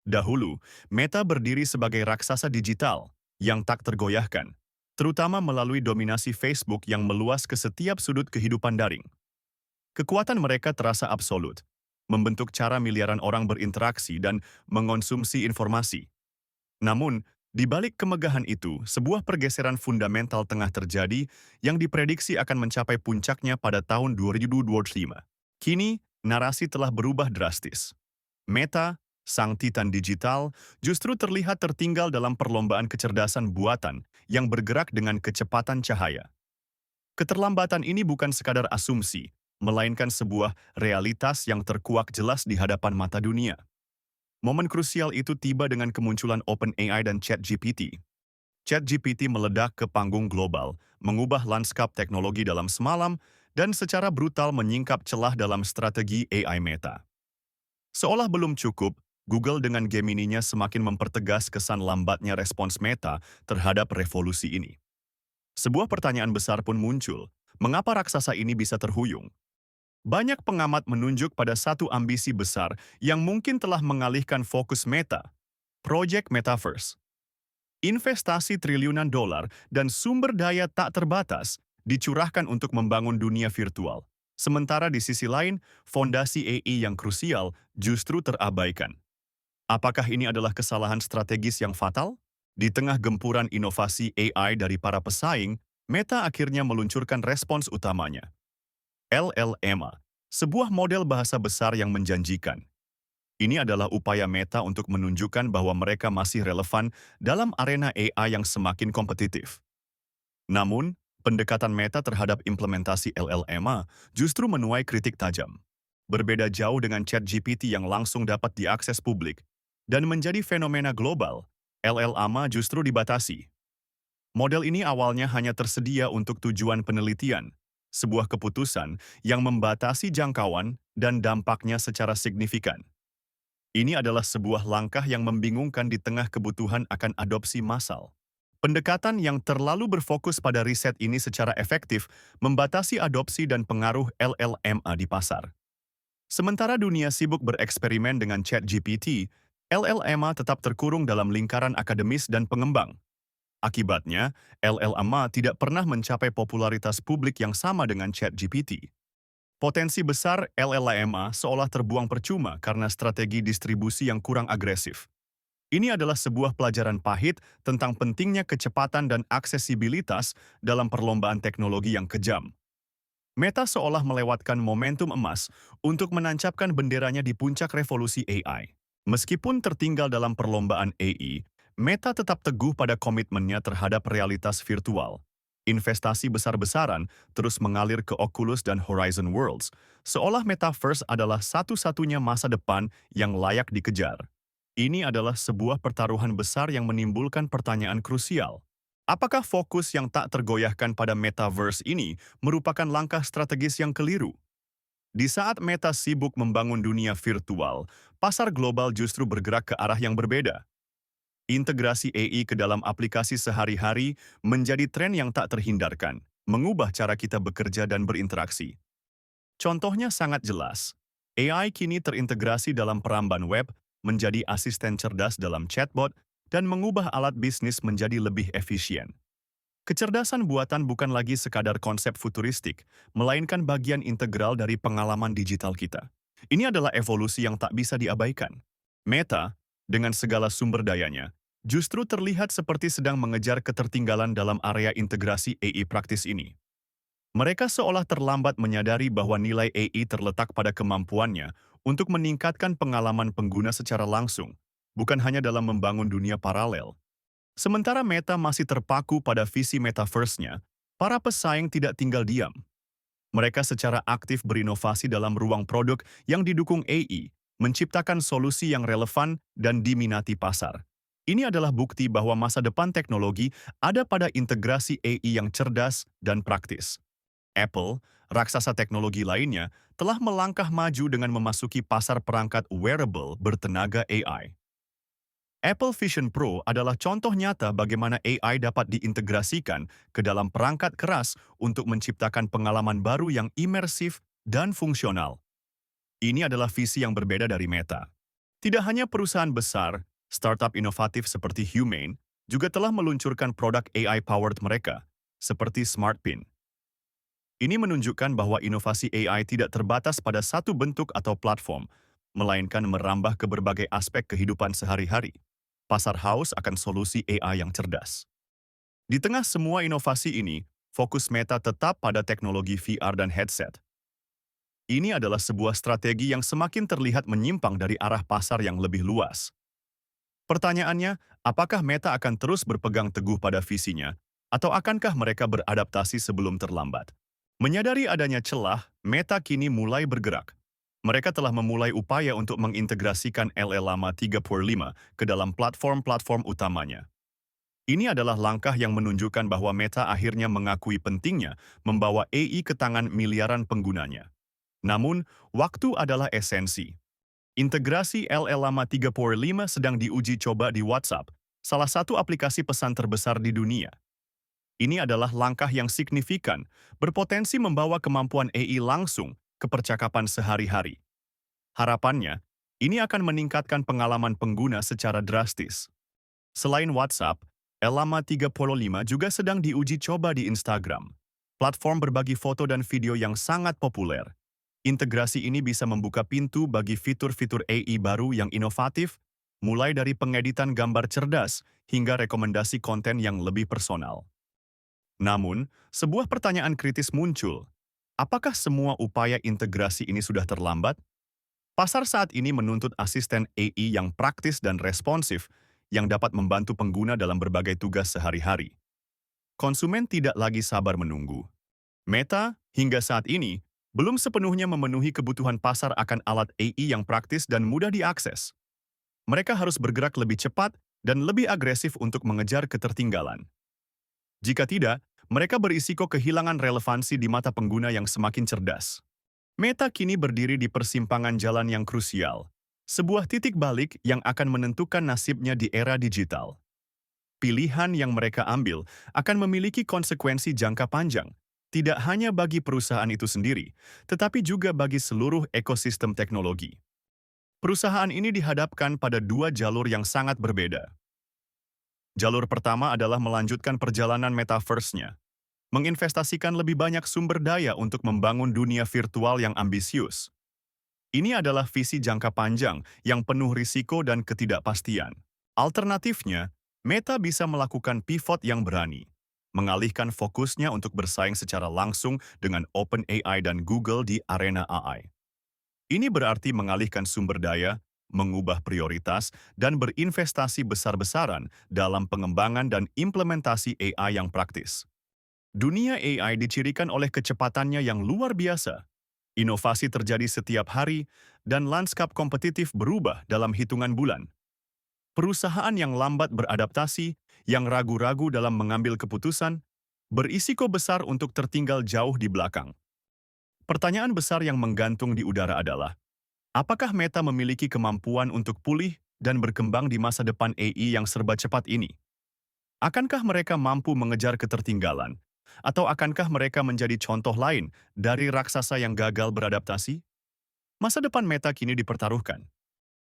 Dahulu, Meta berdiri sebagai raksasa digital yang tak tergoyahkan, terutama melalui dominasi Facebook yang meluas ke setiap sudut kehidupan daring. Kekuatan mereka terasa absolut, membentuk cara miliaran orang berinteraksi dan mengonsumsi informasi. Namun, di balik kemegahan itu, sebuah pergeseran fundamental tengah terjadi yang diprediksi akan mencapai puncaknya pada tahun 2025. Kini, narasi telah berubah drastis. Meta, sang titan digital, justru terlihat tertinggal dalam perlombaan kecerdasan buatan yang bergerak dengan kecepatan cahaya. Keterlambatan ini bukan sekadar asumsi, melainkan sebuah realitas yang terkuak jelas di hadapan mata dunia. Momen krusial itu tiba dengan kemunculan OpenAI dan ChatGPT. ChatGPT meledak ke panggung global, mengubah lanskap teknologi dalam semalam, dan secara brutal menyingkap celah dalam strategi AI Meta. Seolah belum cukup, Google dengan Gemini-nya semakin mempertegas kesan lambatnya respons Meta terhadap revolusi ini. Sebuah pertanyaan besar pun muncul, mengapa raksasa ini bisa terhuyung? Banyak pengamat menunjuk pada satu ambisi besar yang mungkin telah mengalihkan fokus Meta, Project Metaverse. Investasi triliunan dolar dan sumber daya tak terbatas dicurahkan untuk membangun dunia virtual. Sementara di sisi lain, fondasi AI yang krusial justru terabaikan. Apakah ini adalah kesalahan strategis yang fatal? Di tengah gempuran inovasi AI dari para pesaing, Meta akhirnya meluncurkan respons utamanya. LLM, sebuah model bahasa besar yang menjanjikan. Ini adalah upaya Meta untuk menunjukkan bahwa mereka masih relevan dalam arena AI yang semakin kompetitif. Namun, pendekatan Meta terhadap implementasi LLM justru menuai kritik tajam. Berbeda jauh dengan ChatGPT yang langsung dapat diakses publik dan menjadi fenomena global, LLM justru dibatasi. Model ini awalnya hanya tersedia untuk tujuan penelitian, sebuah keputusan yang membatasi jangkauan dan dampaknya secara signifikan. Ini adalah sebuah langkah yang membingungkan di tengah kebutuhan akan adopsi massal. Pendekatan yang terlalu berfokus pada riset ini secara efektif membatasi adopsi dan pengaruh LLM di pasar. Sementara dunia sibuk bereksperimen dengan ChatGPT, LLM tetap terkurung dalam lingkaran akademis dan pengembang. Akibatnya, LLM tidak pernah mencapai popularitas publik yang sama dengan ChatGPT. Potensi besar LLM seolah terbuang percuma karena strategi distribusi yang kurang agresif. Ini adalah sebuah pelajaran pahit tentang pentingnya kecepatan dan aksesibilitas dalam perlombaan teknologi yang kejam. Meta seolah melewatkan momentum emas untuk menancapkan benderanya di puncak revolusi AI. Meskipun tertinggal dalam perlombaan AI, Meta tetap teguh pada komitmennya terhadap realitas virtual. Investasi besar-besaran terus mengalir ke Oculus dan Horizon Worlds, seolah Metaverse adalah satu-satunya masa depan yang layak dikejar. Ini adalah sebuah pertaruhan besar yang menimbulkan pertanyaan krusial. Apakah fokus yang tak tergoyahkan pada Metaverse ini merupakan langkah strategis yang keliru? Di saat Meta sibuk membangun dunia virtual, pasar global justru bergerak ke arah yang berbeda. Integrasi AI ke dalam aplikasi sehari-hari menjadi tren yang tak terhindarkan, mengubah cara kita bekerja dan berinteraksi. Contohnya sangat jelas. AI kini terintegrasi dalam peramban web, menjadi asisten cerdas dalam chatbot, dan mengubah alat bisnis menjadi lebih efisien. Kecerdasan buatan bukan lagi sekadar konsep futuristik, melainkan bagian integral dari pengalaman digital kita. Ini adalah evolusi yang tak bisa diabaikan. Meta, dengan segala sumber dayanya, justru terlihat seperti sedang mengejar ketertinggalan dalam area integrasi AI praktis ini. Mereka seolah terlambat menyadari bahwa nilai AI terletak pada kemampuannya untuk meningkatkan pengalaman pengguna secara langsung, bukan hanya dalam membangun dunia paralel. Sementara Meta masih terpaku pada visi metaverse-nya, para pesaing tidak tinggal diam. Mereka secara aktif berinovasi dalam ruang produk yang didukung AI, menciptakan solusi yang relevan dan diminati pasar. Ini adalah bukti bahwa masa depan teknologi ada pada integrasi AI yang cerdas dan praktis. Apple, raksasa teknologi lainnya, telah melangkah maju dengan memasuki pasar perangkat wearable bertenaga AI. Apple Vision Pro adalah contoh nyata bagaimana AI dapat diintegrasikan ke dalam perangkat keras untuk menciptakan pengalaman baru yang imersif dan fungsional. Ini adalah visi yang berbeda dari Meta. Tidak hanya perusahaan besar, startup inovatif seperti Humane juga telah meluncurkan produk AI-powered mereka, seperti SmartPin. Ini menunjukkan bahwa inovasi AI tidak terbatas pada satu bentuk atau platform, melainkan merambah ke berbagai aspek kehidupan sehari-hari. Pasar haus akan solusi AI yang cerdas. Di tengah semua inovasi ini, fokus Meta tetap pada teknologi VR dan headset. Ini adalah sebuah strategi yang semakin terlihat menyimpang dari arah pasar yang lebih luas. Pertanyaannya, apakah Meta akan terus berpegang teguh pada visinya, atau akankah mereka beradaptasi sebelum terlambat? Menyadari adanya celah, Meta kini mulai bergerak. Mereka telah memulai upaya untuk mengintegrasikan LLama 35 ke dalam platform-platform utamanya. Ini adalah langkah yang menunjukkan bahwa Meta akhirnya mengakui pentingnya membawa AI ke tangan miliaran penggunanya. Namun, waktu adalah esensi. Integrasi LLama 35 sedang diuji coba di WhatsApp, salah satu aplikasi pesan terbesar di dunia. Ini adalah langkah yang signifikan, berpotensi membawa kemampuan AI langsung ke percakapan sehari-hari. Harapannya, ini akan meningkatkan pengalaman pengguna secara drastis. Selain WhatsApp, Llama 35 juga sedang diuji coba di Instagram, platform berbagi foto dan video yang sangat populer. Integrasi ini bisa membuka pintu bagi fitur-fitur AI baru yang inovatif, mulai dari pengeditan gambar cerdas hingga rekomendasi konten yang lebih personal. Namun, sebuah pertanyaan kritis muncul. Apakah semua upaya integrasi ini sudah terlambat? Pasar saat ini menuntut asisten AI yang praktis dan responsif yang dapat membantu pengguna dalam berbagai tugas sehari-hari. Konsumen tidak lagi sabar menunggu. Meta, hingga saat ini, belum sepenuhnya memenuhi kebutuhan pasar akan alat AI yang praktis dan mudah diakses. Mereka harus bergerak lebih cepat dan lebih agresif untuk mengejar ketertinggalan. Jika tidak, mereka berisiko kehilangan relevansi di mata pengguna yang semakin cerdas. Meta kini berdiri di persimpangan jalan yang krusial, sebuah titik balik yang akan menentukan nasibnya di era digital. Pilihan yang mereka ambil akan memiliki konsekuensi jangka panjang, tidak hanya bagi perusahaan itu sendiri, tetapi juga bagi seluruh ekosistem teknologi. Perusahaan ini dihadapkan pada dua jalur yang sangat berbeda. Jalur pertama adalah melanjutkan perjalanan metaverse-nya, menginvestasikan lebih banyak sumber daya untuk membangun dunia virtual yang ambisius. Ini adalah visi jangka panjang yang penuh risiko dan ketidakpastian. Alternatifnya, Meta bisa melakukan pivot yang berani, mengalihkan fokusnya untuk bersaing secara langsung dengan OpenAI dan Google di arena AI. Ini berarti mengalihkan sumber daya, mengubah prioritas, dan berinvestasi besar-besaran dalam pengembangan dan implementasi AI yang praktis. Dunia AI dicirikan oleh kecepatannya yang luar biasa. Inovasi terjadi setiap hari, dan lanskap kompetitif berubah dalam hitungan bulan. Perusahaan yang lambat beradaptasi, yang ragu-ragu dalam mengambil keputusan, berisiko besar untuk tertinggal jauh di belakang. Pertanyaan besar yang menggantung di udara adalah, apakah Meta memiliki kemampuan untuk pulih dan berkembang di masa depan AI yang serba cepat ini? Akankah mereka mampu mengejar ketertinggalan? Atau akankah mereka menjadi contoh lain dari raksasa yang gagal beradaptasi? Masa depan Meta kini dipertaruhkan.